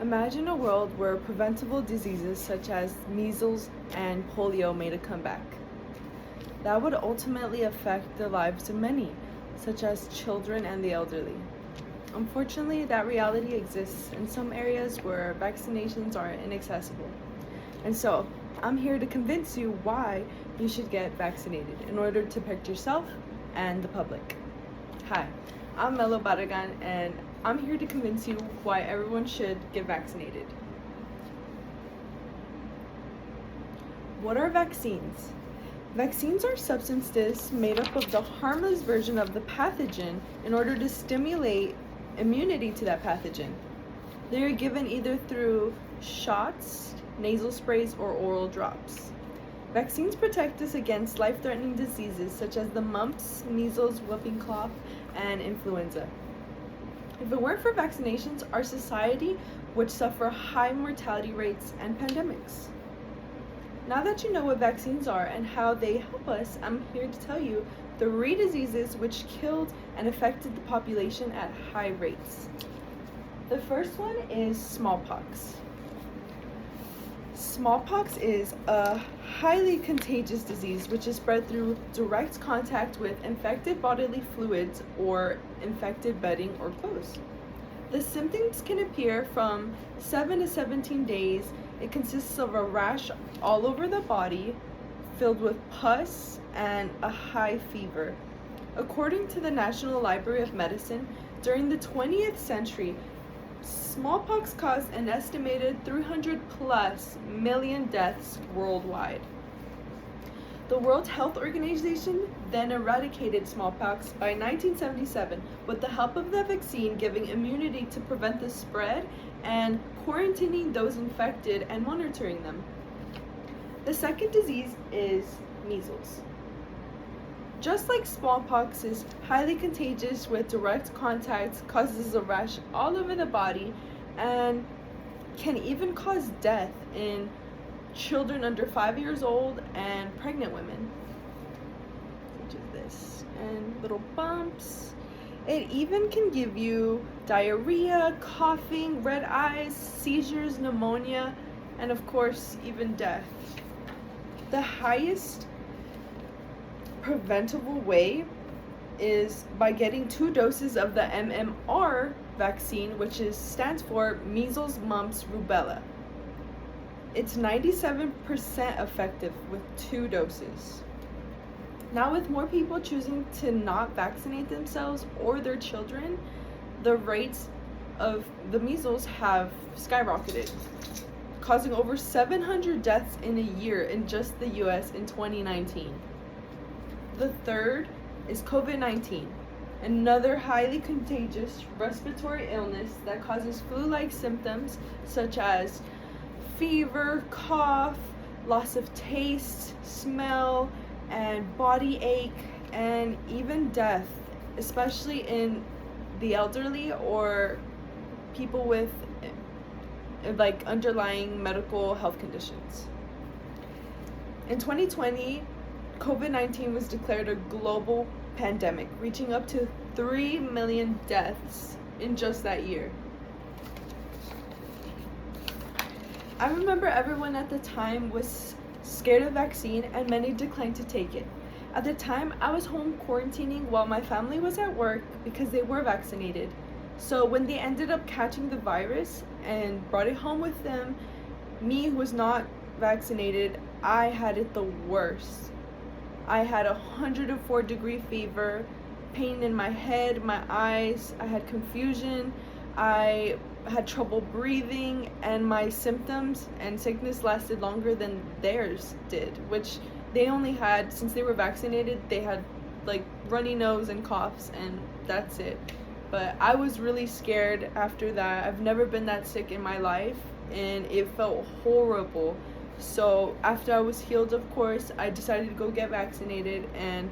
Imagine a world where preventable diseases such as measles and polio made a comeback. That would ultimately affect the lives of many, such as children and the elderly. Unfortunately, that reality exists in some areas where vaccinations are inaccessible. And so, I'm here to convince you why you should get vaccinated in order to protect yourself and the public. Hi, I'm Melo Barragan, and I'm here to convince you why everyone should get vaccinated. What are vaccines? Vaccines are substances made up of the harmless version of the pathogen in order to stimulate immunity to that pathogen. They are given either through shots, nasal sprays, or oral drops. Vaccines protect us against life-threatening diseases such as the mumps, measles, whooping cough, and influenza. If it weren't for vaccinations, our society would suffer high mortality rates and pandemics. Now that you know what vaccines are and how they help us, I'm here to tell you 3 diseases which killed and affected the population at high rates. The first one is smallpox. Smallpox is a highly contagious disease which is spread through direct contact with infected bodily fluids or infected bedding or clothes. The symptoms can appear from 7 to 17 days. It consists of a rash all over the body, filled with pus and a high fever. According to the National Library of Medicine, during the 20th century, smallpox caused an estimated 300 plus million deaths worldwide. The World Health Organization then eradicated smallpox by 1977 with the help of the vaccine giving immunity to prevent the spread and quarantining those infected and monitoring them. The second disease is measles. Just like smallpox is highly contagious with direct contact, causes a rash all over the body, and can even cause death in children under 5 years old and pregnant women, such as this, and little bumps. It even can give you diarrhea, coughing, red eyes, seizures, pneumonia, and of course, even death. The highest preventable way is by getting 2 doses of the MMR vaccine, which stands for measles, mumps, rubella. It's 97% effective with 2 doses. Now, with more people choosing to not vaccinate themselves or their children, the rates of the measles have skyrocketed, causing over 700 deaths in a year in just the US in 2019. The third is COVID-19, another highly contagious respiratory illness that causes flu-like symptoms such as fever, cough, loss of taste, smell, and body ache, and even death, especially in the elderly or people with underlying medical health conditions. In 2020, COVID-19 was declared a global pandemic, reaching up to 3 million deaths in just that year. I remember everyone at the time was scared of vaccine and many declined to take it. At the time, I was home quarantining while my family was at work because they were vaccinated. So when they ended up catching the virus and brought it home with them, me who was not vaccinated, I had it the worst. I had 104-degree fever, pain in my head, my eyes, I had confusion, I had trouble breathing, and my symptoms and sickness lasted longer than theirs did, which they only had, since they were vaccinated, they had like runny nose and coughs, and that's it. But I was really scared after that. I've never been that sick in my life, and it felt horrible. So after I was healed, of course, I decided to go get vaccinated, and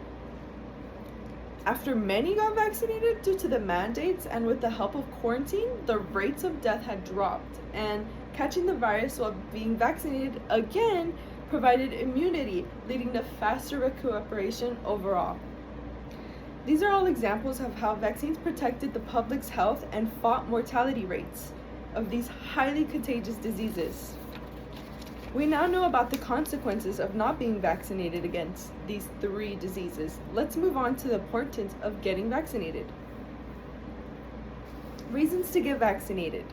after many got vaccinated due to the mandates and with the help of quarantine, the rates of death had dropped, and catching the virus while being vaccinated again provided immunity, leading to faster recuperation overall. These are all examples of how vaccines protected the public's health and fought mortality rates. of these highly contagious diseases. We now know about the consequences of not being vaccinated against these 3 diseases. Let's move on to the importance of getting vaccinated. Reasons to get vaccinated.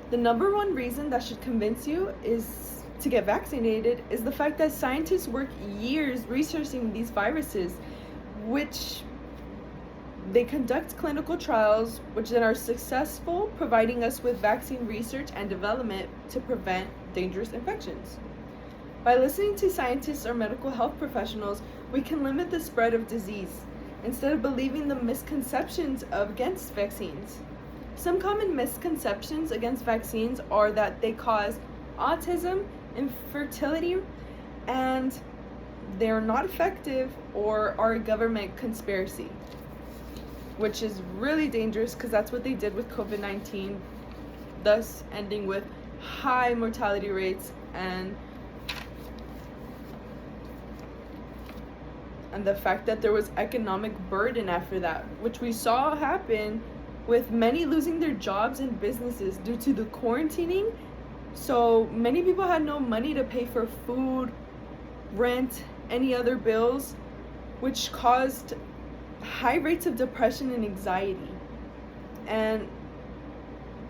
The number one reason that should convince you is to get vaccinated is the fact that scientists work years researching these viruses, which they conduct clinical trials, which then are successful, providing us with vaccine research and development to prevent dangerous infections. By listening to scientists or medical health professionals, we can limit the spread of disease instead of believing the misconceptions against vaccines. Some common misconceptions against vaccines are that they cause autism, infertility, and they're not effective or are a government conspiracy, which is really dangerous because that's what they did with COVID-19, thus ending with high mortality rates and the fact that there was economic burden after that, which we saw happen with many losing their jobs and businesses due to the quarantining. So many people had no money to pay for food, rent, any other bills, which caused high rates of depression and anxiety, and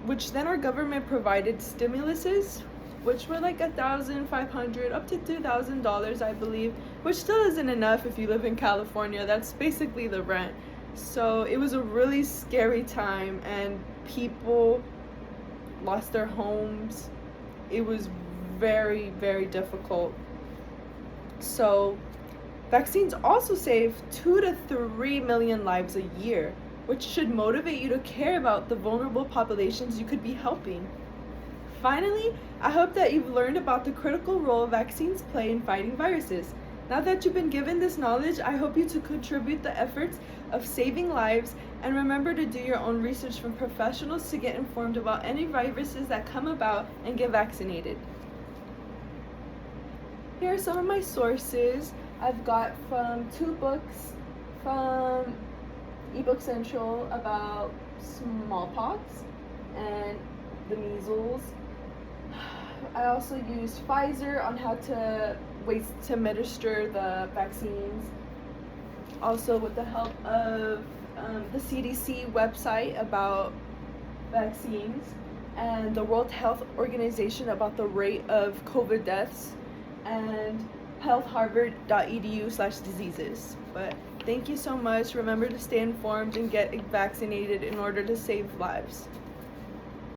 which then our government provided stimuluses, which were like $1,500 up to $2,000, I believe, which still isn't enough if you live in California. That's basically the rent. So it was a really scary time, and people lost their homes. It was very, very difficult. So vaccines also save 2 to 3 million lives a year, which should motivate you to care about the vulnerable populations you could be helping. Finally, I hope that you've learned about the critical role vaccines play in fighting viruses. Now that you've been given this knowledge, I hope you to contribute the efforts of saving lives, and remember to do your own research from professionals to get informed about any viruses that come about and get vaccinated. Here are some of my sources. I've got from 2 books from eBook Central about smallpox and the measles. I also used Pfizer on how to ways to administer the vaccines. Also with the help of the CDC website about vaccines, and the World Health Organization about the rate of COVID deaths, and healthharvard.edu/diseases. But thank you so much. Remember to stay informed and get vaccinated in order to save lives.